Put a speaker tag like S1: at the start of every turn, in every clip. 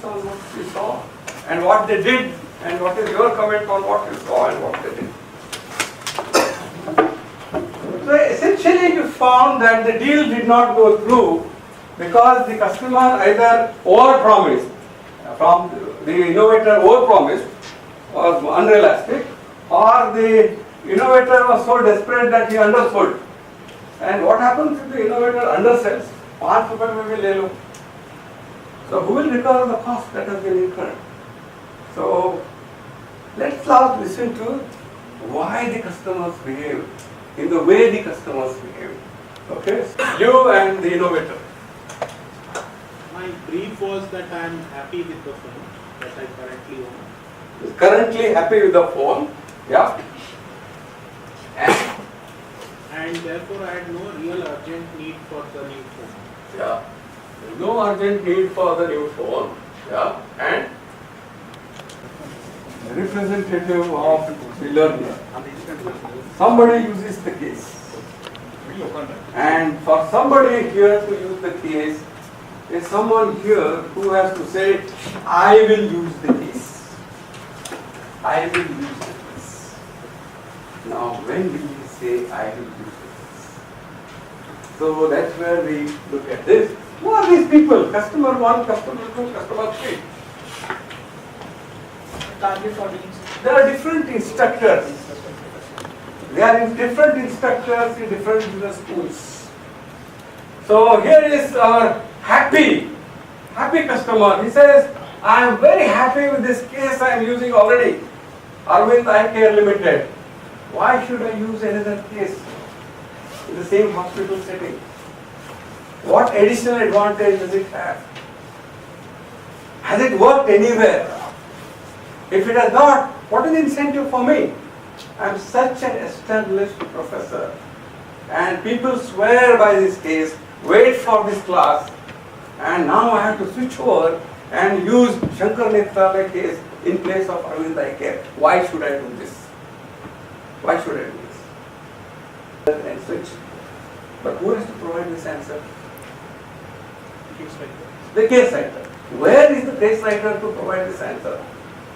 S1: comments on what you saw and what they did, and what is your comment on what you saw and what they did? So essentially you found that the deal did not go through because the customer either over-promised, from the innovator over-promised or unrealistic, or the innovator was so desperate that he undersold. And what happens if the innovator undersells? ₹5 So who will recover the cost that has been incurred? So let's now listen to why the customers behave in the way the customers behave. Okay? You and the innovator.
S2: My brief was that I am happy with the phone that I currently own.
S1: Currently happy with the phone. Yeah.
S2: And therefore I had no real urgent need for the new phone.
S1: Yeah. There's no urgent need for the new phone. Yeah. And representative of the learner. Somebody uses the case. And for somebody here to use the case, is someone here who has to say, I will use the case. I will use the case. Now, when will we say I will use the case? So that's where we look at this. Who are these people? Customer 1, customer 2, customer 3.
S3: Target audience.
S1: There are different instructors. They are in different instructors in different business schools. So here is our happy customer. He says, I am very happy with this case I am using already. Arvind Eye Care Limited. Why should I use another case in the same hospital setting? What additional advantage does it have? Has it worked anywhere? If it has not, what is the incentive for me? I am such an established professor, and people swear by this case, wait for this class, and now I have to switch over and use Shankar Netralaya case in place of Arvind Eye Care. Why should I do this? Why should I do this? And switch. But who has to provide this answer? The case writer. Where is the case writer to provide this answer?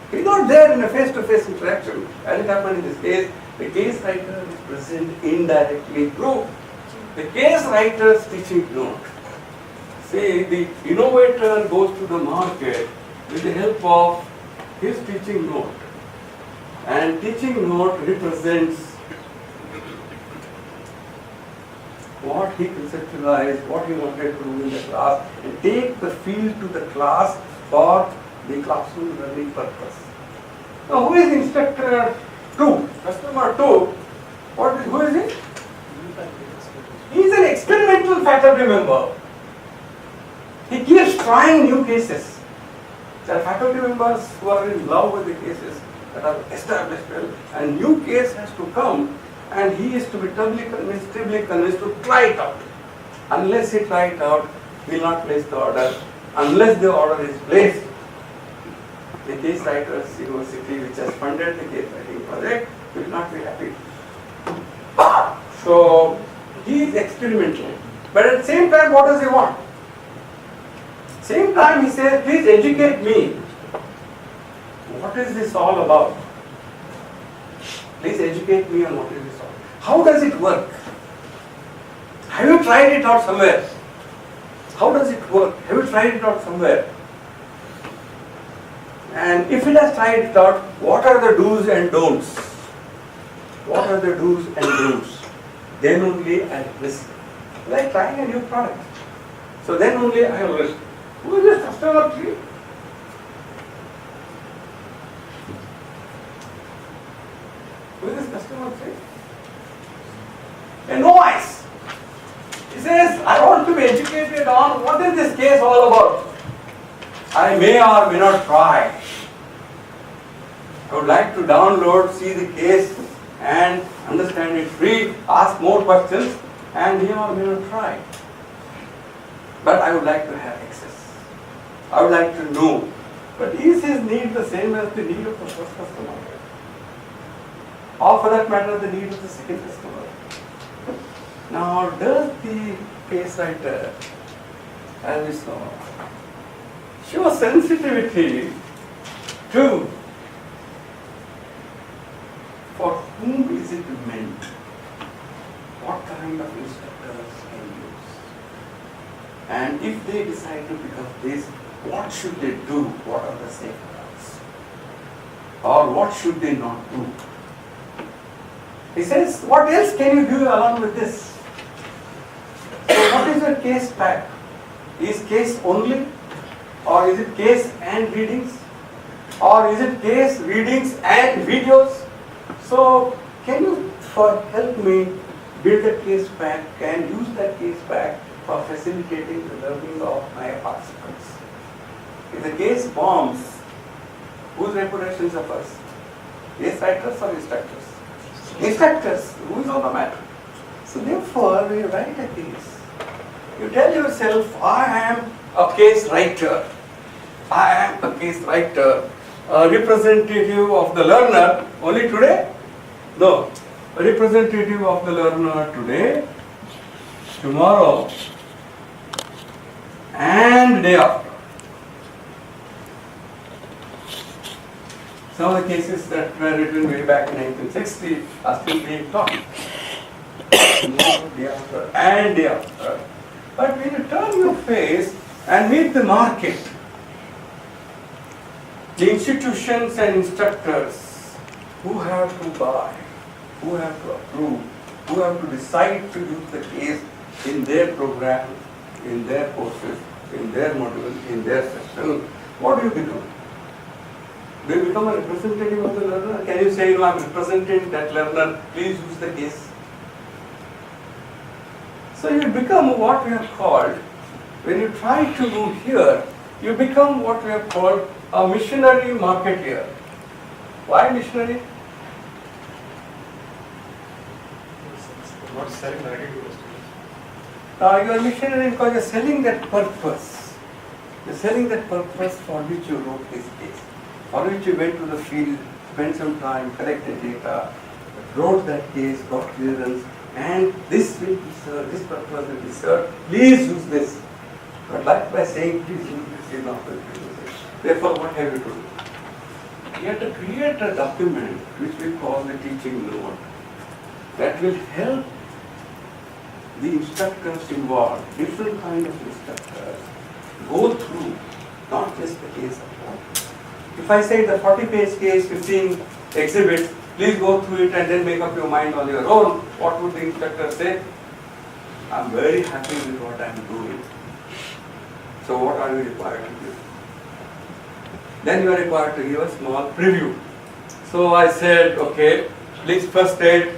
S1: He is not there in a face-to-face interaction. As it happened in this case, the case writer is present indirectly through the case writer's teaching note. See, the innovator goes to the market with the help of his teaching note. And teaching note represents what he conceptualized, what he wanted to do in the class, and take the field to the class for the classroom learning purpose. Now, who is instructor 2? Customer 2. Who is he? He is an experimental faculty member. He keeps trying new cases. There are faculty members who are in love with the cases that are established well, and new case has to come, and he is to be doubly convinced to try it out. Unless he try it out, he will not place the order. Unless the order is placed, the case writers university which has funded the case writing project will not be happy. So he is experimental. But at the same time, what does he want? Same time he says, please educate me. What is this all about? Please educate me on what is this all. How does it work? Have you tried it out somewhere? How does it work? Have you tried it out somewhere? And if it has tried it out, what are the do's and don'ts? What are the do's and don'ts? Then only I risk. Like trying a new product. So then only I will risk. Who is this customer 3? Who is this customer 3? A novice. He says, I want to be educated on what is this case all about. I may or may not try. I would like to download, see the case and understand it free, ask more questions, and may or may not try. But I would like to have access. I would like to know. But is his need the same as the need of the first customer? Or for that matter, the need of the second customer? Now, does the case writer, as we saw, show sensitivity to for whom is it meant? What kind of instructors can use? And if they decide to pick up this, what should they do? What are the safeguards? Or what should they not do? He says, what else can you do along with this? So what is your case pack? Is case only? Or is it case and readings? Or is it case, readings and videos? So can you help me build a case pack and use that case pack for facilitating the learning of my participants? If the case bombs, whose reputation suffers? Case writers or instructors? Instructors, who is on the matter? So therefore, when you write a case, you tell yourself, I am a case writer. I am a case writer, a representative of the learner only today? No, a representative of the learner today, tomorrow, and day after. Some of the cases that were written way back in 1960 are still being taught. Day after and day after. But when you turn your face and meet the market, the institutions and instructors who have to buy, who have to approve, who have to decide to use the case in their program, in their courses, in their module, in their session, what do you become? Do you become a representative of the learner? Can you say, no, I'm representing that learner, please use the case? So you become what we have called, when you try to move here, you become what we have called a missionary marketeer. Why missionary?
S3: Not selling the ideas.
S1: You are missionary because you are selling that purpose. You are selling that purpose for which you wrote this case, for which you went to the field, spent some time, collected data, wrote that case, got clearance, and this will be served, this purpose will be served. Please use this. But like by saying, please use this, is not going to use it. Therefore, what have you to do? You have to create a document which we call the teaching note that will help the instructors involved, different kind of instructors, go through not just the case alone. If I say the 40-page case, 15 exhibits, please go through it and then make up your mind on your own, what would the instructor say? I'm very happy with what I'm doing. So what are you required to do? Then you are required to give a small preview. So I said, okay, please first state,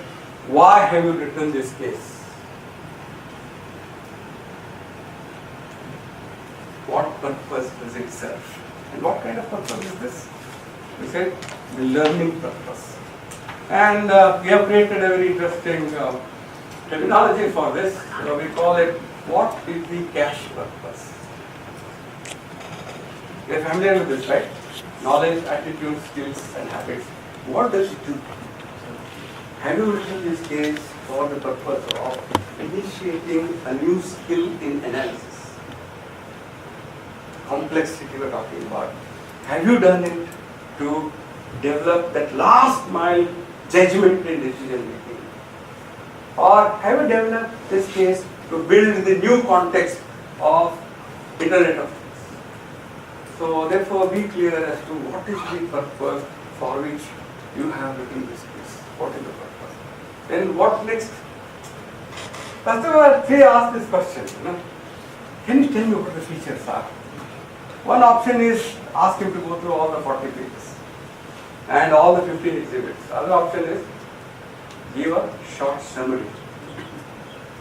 S1: why have you written this case? What purpose does it serve? And what kind of purpose is this? We said, the learning purpose. And we have created a very interesting terminology for this. We call it, what is the cash purpose? You are familiar with this, right? Knowledge, attitude, skills and habits. What does it do? Have you written this case for the purpose of initiating a new skill in analysis? Complexity we are talking about. Have you done it to develop that last mile judgment in decision making? Or have you developed this case to build the new context of Internet of Things? So therefore be clear as to what is the purpose for which you have written this case. What is the purpose? Then what next? First of all, they ask this question, can you tell me what the features are? One option is ask him to go through all the 40 pages and all the 15 exhibits. Other option is give a short summary,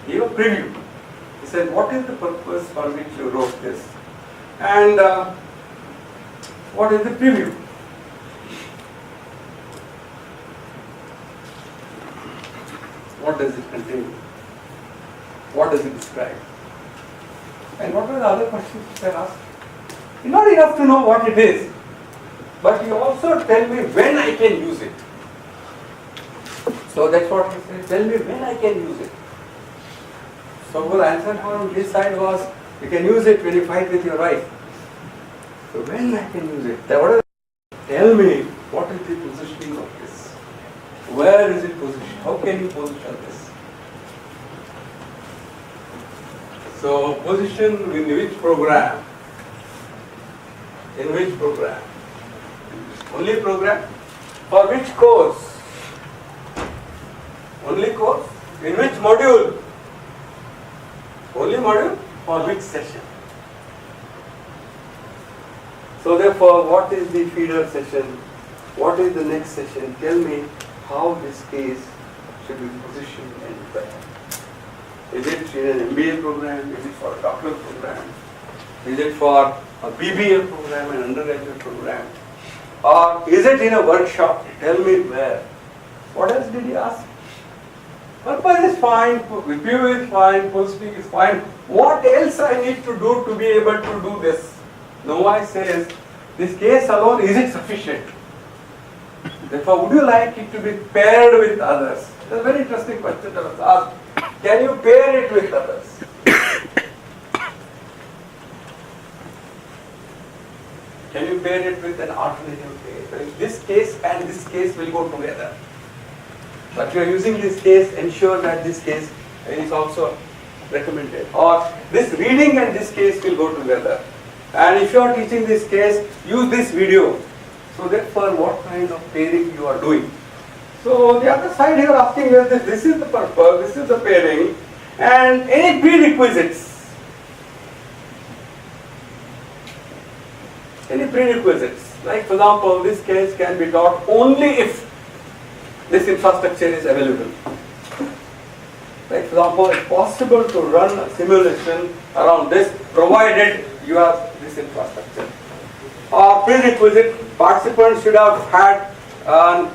S1: give a preview. He said, what is the purpose for which you wrote this? And what is the preview? What does it contain? What does it describe? And what are the other questions which are asked? It's not enough to know what it is, but you also tell me when I can use it. So that's what he said, tell me when I can use it. So the answer from his side was, you can use it when you fight with your wife. So when I can use it? Tell me what is the positioning of this? Where is it positioned? How can you position this? So position in which program? In which program? Only program? For which course? Only course? In which module? Only module? For which session? So therefore, what is the feeder session? What is the next session? Tell me how this case should be positioned and where. Is it in an MBA program? Is it for a doctoral program? Is it for a BBA program, an undergraduate program? Or is it in a workshop? Tell me where. What else did he ask? Purpose is fine, review is fine, posting is fine. What else I need to do to be able to do this? Novi says, this case alone, is it sufficient? Therefore, would you like it to be paired with others? That's a very interesting question that was asked. Can you pair it with others? Can you pair it with an alternative case? So this case and this case will go together. But you are using this case, ensure that this case is also recommended. Or this reading and this case will go together. And if you are teaching this case, use this video. So therefore, what kind of pairing you are doing. So the other side here asking whether this is the purpose, this is the pairing, and any prerequisites. Any prerequisites. Like for example, this case can be taught only if this infrastructure is available. Like for example, it's possible to run a simulation around this provided you have this infrastructure. Or prerequisite, participants should have had a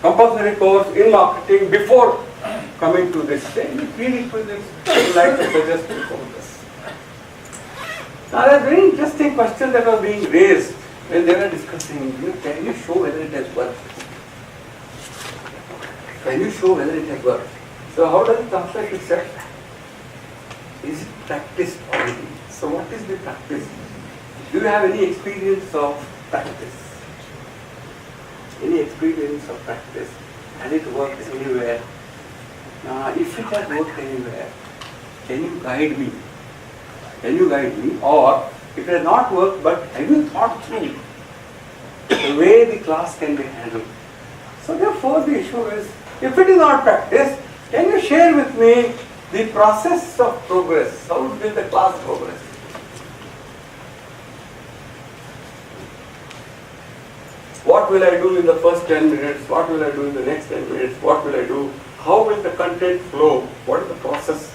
S1: compulsory course in marketing before coming to this. Any prerequisites I would like to suggest before this. Now there's a very interesting question that was being raised when they were discussing, can you show whether it has worked? Can you show whether it has worked? So how does it translate itself? Is it practiced already? So what is the practice? Do you have any experience of practice? Any experience of practice? Has it worked anywhere? If it has worked anywhere, can you guide me? Can you guide me? Or if it has not worked, but have you thought through the way the class can be handled? So therefore the issue is, if it is not practiced, can you share with me the process of progress? How will the class progress? What will I do in the first 10 minutes? What will I do in the next 10 minutes? What will I do? How will the content flow? What is the process?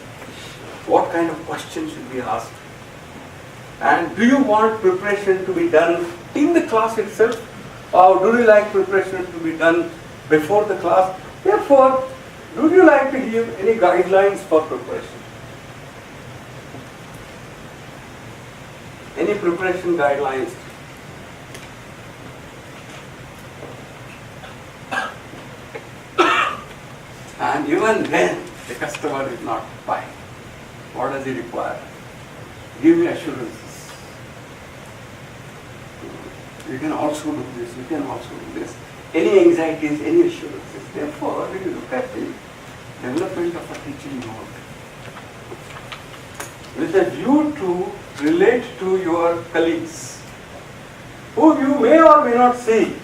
S1: What kind of questions should be asked? And do you want preparation to be done in the class itself? Or do you like preparation to be done before the class? Therefore, do you like to give any guidelines for preparation? Any preparation guidelines? And even then, the customer is not buying. What does he require? Give me assurances. You can also do this, you can also do this. Any anxieties, any assurances. Therefore, when you look at the development of a teaching mode, with a view to relate to your colleagues, who you may or may not see,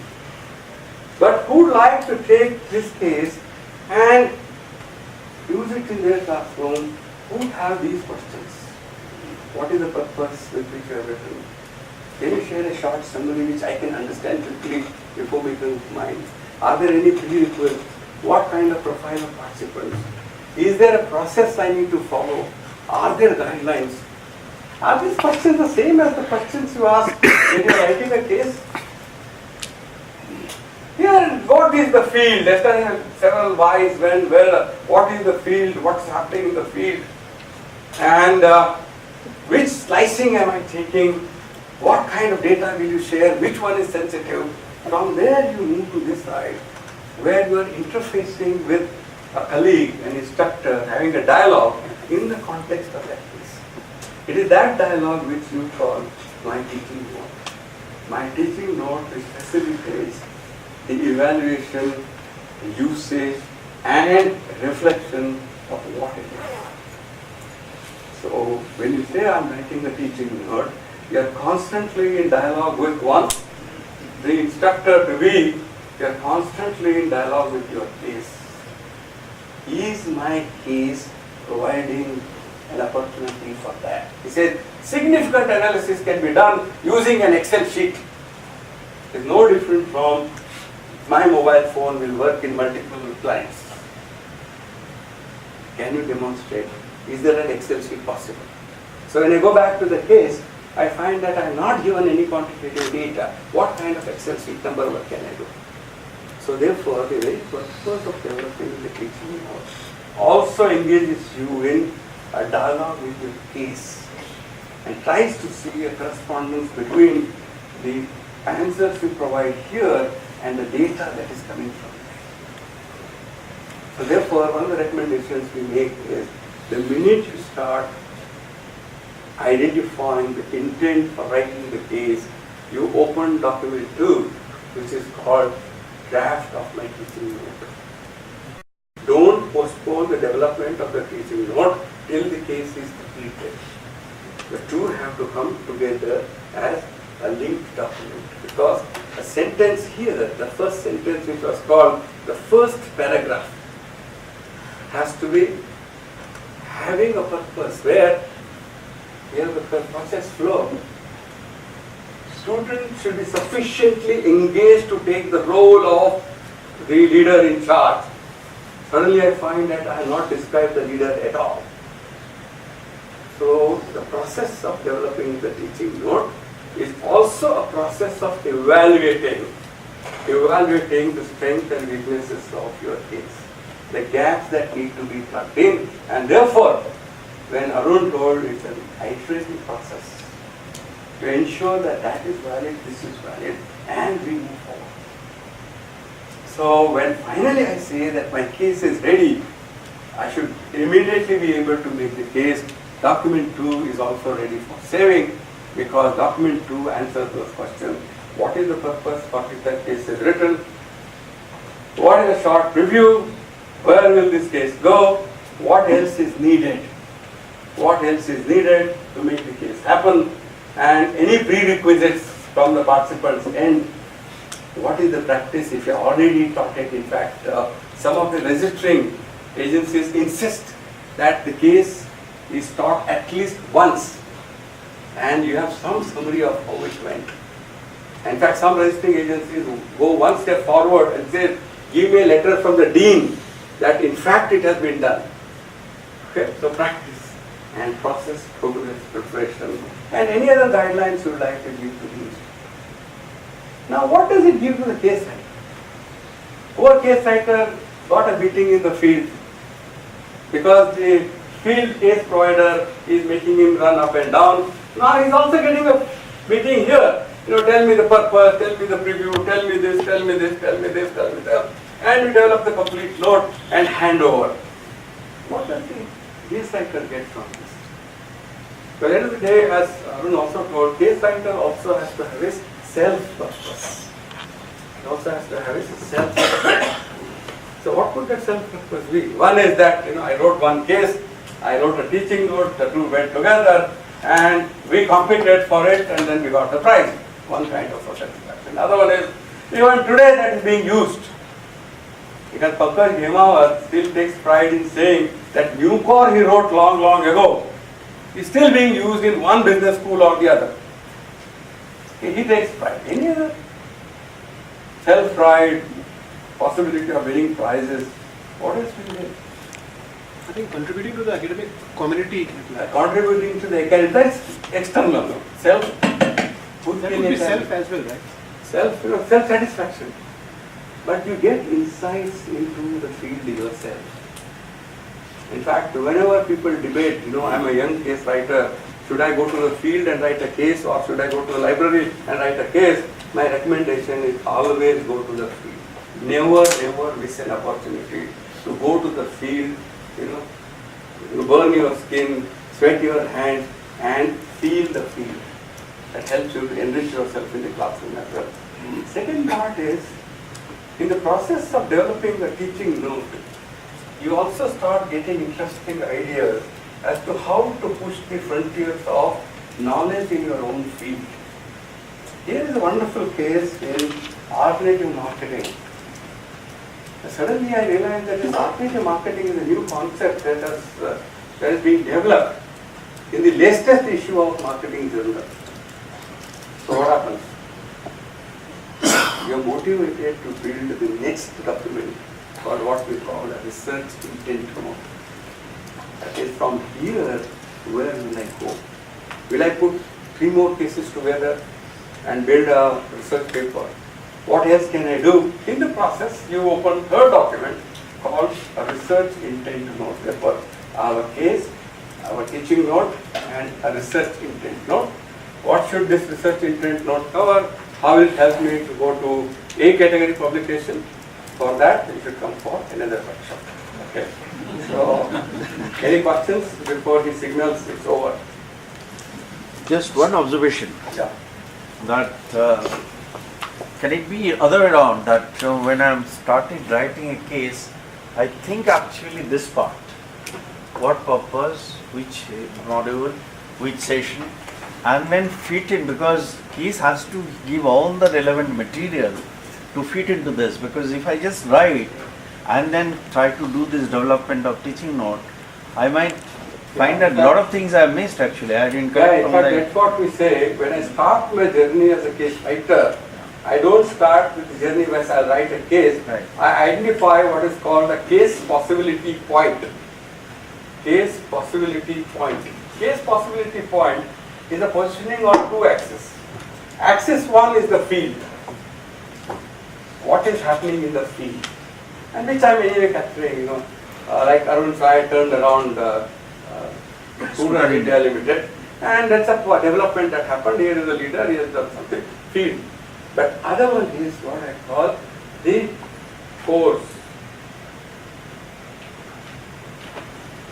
S1: but who would like to take this case and use it in their classroom, who have these questions. What is the purpose with which you have written? Can you share a short summary which I can understand quickly before making mine? Are there any prerequisites? What kind of profile of participants? Is there a process I need to follow? Are there guidelines? Are these questions the same as the questions you ask when you are writing a case? Here, what is the field? Yesterday I had several whys, when, where, what is the field, what's happening in the field, and which slicing am I taking, what kind of data will you share, which one is sensitive. From there you need to decide where you are interfacing with a colleague, an instructor, having a dialogue in the context of that case. It is that dialogue which you call
S3: my teaching note. My teaching note which facilitates the evaluation, usage, and reflection of what it is. So when you say I'm writing a teaching note, you are constantly in dialogue with one, the instructor to be, you are constantly in dialogue with your case. Is my case providing an opportunity for that? He said significant analysis can be done using an Excel sheet. It's no different from my mobile phone will work in multiple clients. Can you demonstrate? Is there an Excel sheet possible? So when I go back to the case, I find that I am not given any quantitative data. What kind of Excel sheet number work can I do? So therefore, the very purpose of developing the teaching note also engages you in a dialogue with your case and tries to see a correspondence between the answers you provide here and the data that is coming from there. So therefore, one of the recommendations we make is the minute you start identifying the intent for writing the case, you open document 2, which is called draft of my teaching note. Don't postpone the development of the teaching note till the case is completed. The two have to come together as a linked document, because a sentence here, the first sentence which was called the first paragraph, has to be having a purpose where we have the process flow. Students should be sufficiently engaged to take the role of the leader in charge. Suddenly I find that I have not described the leader at all. So the process of developing the teaching note is also a process of evaluating the strengths and weaknesses of your case, the gaps that need to be plugged in, and therefore, when Arun told it's an iterative process to ensure that that is valid, this is valid, and we move forward. So when finally I say that my case is ready, I should immediately be able to make the case. Document 2 is also ready for saving, because document 2 answers those questions. What is the purpose for which that case is written? What is a short preview? Where will this case go? What else is needed? What else is needed to make the case happen? And any prerequisites from the participants' end. What is the practice if you already taught it? In fact, some of the registering agencies insist that the case is taught at least once, and you have some summary of how it went. In fact, some registering agencies go one step forward and say, give me a letter from the dean that in fact it has been done. Okay, so practice and process, progress, preparation, and any other guidelines you would like to give to these. Now, what does it give to the case writer? Poor case writer got a beating in the field because the field case provider is making him run up and down. Now he's also getting a beating here. Tell me the purpose, tell me the preview, tell me this, tell me this, tell me this, tell me that. And we develop the complete note and hand over. What does the case writer get from this? So at the end of the day, as Arun also told, case writer also has to have his self-purpose. He also has to have his self-purpose. So what could that self-purpose be? One is that, I wrote one case, I wrote a teaching note, the two went together, and we competed for it, and then we got the prize. One kind of satisfaction. Another one is, even today that is being used. Because Pankaj Ghemawat still takes pride in saying that Nucor he wrote long, long ago is still being used in one business school or the other. He takes pride. Any other self-pride, possibility of winning prizes, what else will you?
S4: I think contributing to the academic community.
S3: Contributing to the academic, that's external. No? Self.
S4: That would be self as well, right?
S3: Self-satisfaction. But you get insights into the field yourself. In fact, whenever people debate, I'm a young case writer, should I go to the field and write a case, or should I go to the library and write a case? My recommendation is always go to the field. Never miss an opportunity to go to the field, burn your skin, sweat your hands, and feel the field. That helps you to enrich yourself in the classroom as well. Second part is, in the process of developing a teaching note, you also start getting interesting ideas as to how to push the frontiers of knowledge in your own field. Here is a wonderful case in alternative marketing. Suddenly I realized that this alternative marketing is a new concept that has been developed in the latest issue of Marketing Journal. So what happens? You are motivated to build the next document for what we call a research intent note. That is, from here, where will I go? Will I put 3 more cases together and build a research paper? What else can I do? In the process, you open third document called a research intent note. Therefore, our case, our teaching note, and a research intent note. What should this research intent note cover? How will it help me to go to A category publication? For that, you should come for another workshop. Okay. So, any questions before he signals it's over?
S5: Just one observation,
S3: Yeah.
S5: that can it be other way around, that when I'm starting writing a case, I think actually this part, what purpose, which module, which session, and then fit in, because case has to give all the relevant material to fit into this, because if I just write and then try to do this development of teaching note, I might find that a lot of things I missed actually. I didn't
S3: Yeah,
S5: get
S3: in
S5: from
S3: fact,
S5: the...
S3: that's what we say. When I start my journey as a case writer, I don't start with the journey where I write a case.
S5: Right.
S3: I identify what is called a case possibility point. Case possibility point. Case possibility point is a positioning on 2 axes. Axis 1 is the field. What is happening in the field? And which I am anyway capturing, like Arun Sai turned around Sura India Limited, and that's a development that happened. Here is the leader, he has done something, field. But other one is what I call the course.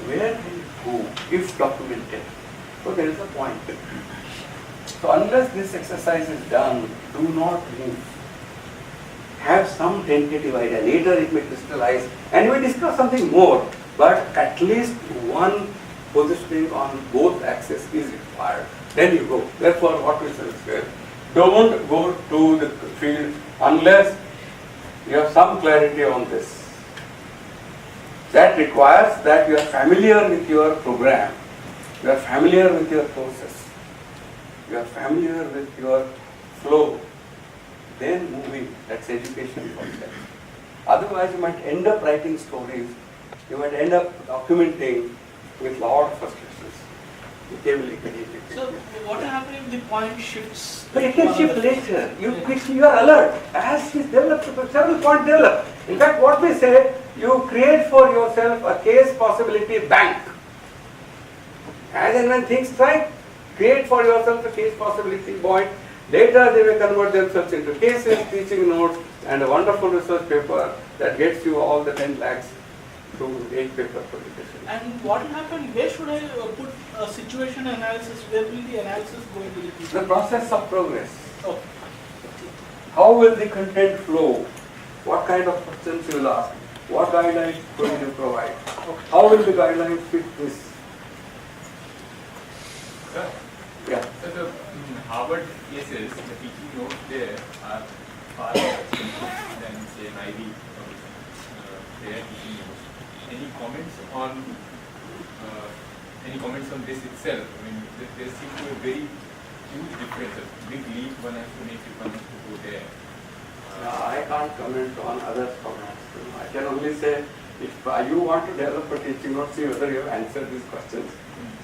S3: Where will you go if documented? So there is a point. So unless this exercise is done, do not move. Have some tentative idea. Later it may crystallize and you may discuss something more, but at least one positioning on both axes is required. Then you go. Therefore, what we say, don't go to the field unless you have some clarity on this. That requires that you are familiar with your program, you are familiar with your process, you are familiar with your flow, then moving. That's education for them. Otherwise, you might end up writing stories, you might end up documenting with lot of frustrations.
S6: So what happens if the point shifts?
S3: But it can shift later. You are alert. As he's developed, several points develop. In fact, what we say, you create for yourself a case possibility bank. As and when things strike, create for yourself a case possibility point. Later they will convert themselves into cases, teaching notes, and a wonderful research paper that gets you all the 10 lakhs through 8 paper publication.
S6: And what will happen? Where should I put a situation analysis? Where will the analysis go into the future?
S3: The process of progress.
S6: Okay.
S3: How will the content flow? What kind of questions you will ask? What guidelines will you provide? How will the guidelines fit this?
S7: Sir,
S3: Yeah.
S7: so the Harvard cases, the teaching notes there are far more than say an IB their teaching notes. Any comments on this itself? I mean, there seems to be a very huge difference, a big leap one has to make if one has to go there.
S3: I can't comment on others' comments. I can only say, if you want to develop a teaching note, see whether you have answered these questions.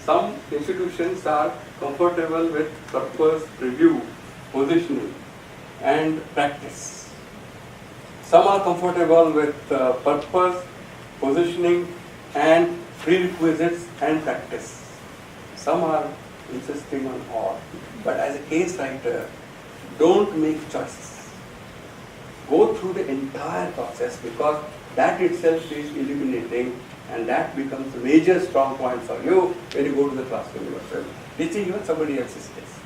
S3: Some institutions are comfortable with purpose, review, positioning, and practice. Some are comfortable with purpose, positioning, and prerequisites and practice. Some are insisting on all. But as a case writer, don't make choices. Go through the entire process, because that itself is illuminating, and that becomes a major strong point for you when you go to the classroom yourself, teaching even somebody else's case.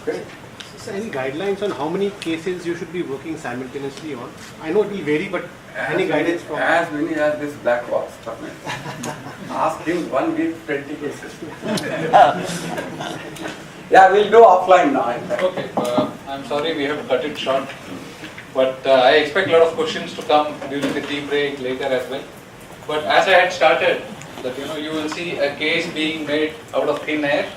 S3: Okay.
S4: So any guidelines on how many cases you should be working simultaneously on? I know it will vary, but any guidance from?
S3: As many as this black box. Ask him 1 week, 20 cases. Yeah, we'll do offline now. in fact.
S8: Okay, I'm sorry we have cut it short, but I expect a lot of questions to come during the tea break later as well. But as I had started, that you will see a case being made out of thin air,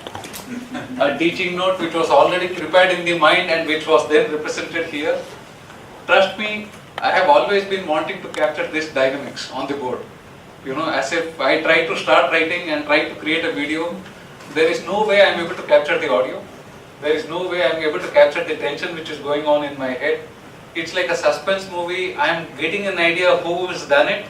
S8: a teaching note which was already prepared in the mind and which was then represented here. Trust me, I have always been wanting to capture this dynamics on the board. As if I try to start writing and try to create a video, there is no way I am able to capture the audio. There is no way I am able to capture the tension which is going on in my head. It's like a suspense movie. I am getting an idea of who has done it,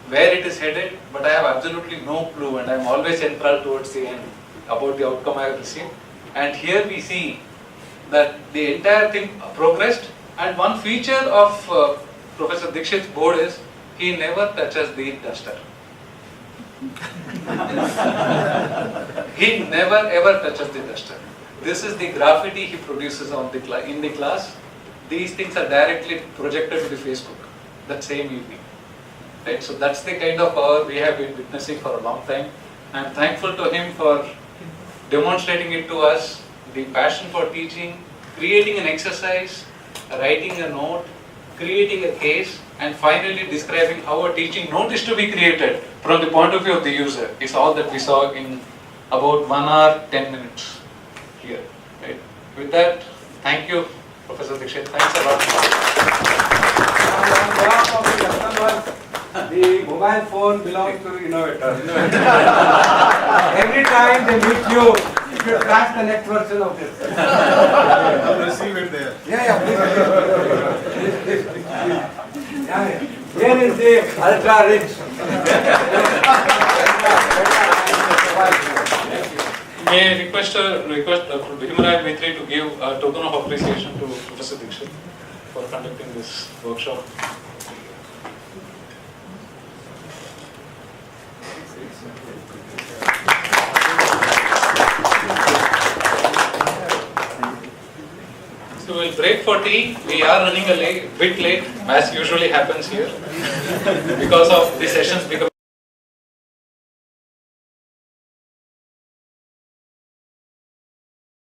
S8: where it is headed, but I have absolutely no clue, and I am always enthralled towards the end about the outcome I have received. And here we see that the entire thing progressed, and one feature of Professor Dikshit's board is he never touches the duster. He never ever touches the duster. This is the graffiti he produces in the class. These things are directly projected to the Facebook that same evening. Right? So that's the kind of power we have been witnessing for a long time. I am thankful to him for demonstrating it to us, the passion for teaching, creating an exercise, writing a note, creating a case, and finally describing how a teaching note is to be created from the point of view of the user is all that we saw in about 1 hour, 10 minutes here. Right? With that, thank you, Professor Dikshit. Thanks a lot.
S1: On behalf of the customers, the mobile phone belongs to the innovator. Every time they meet you, you should crash the next version of this.
S4: I'll receive it there.
S1: Please. Yeah. Here is the ultra rich.
S8: May I request Dr. Bhimaraj Maitre to give a token of appreciation to Professor Dikshit for conducting this workshop. So we'll break for tea. We are running a bit late, as usually happens here, because of the sessions becoming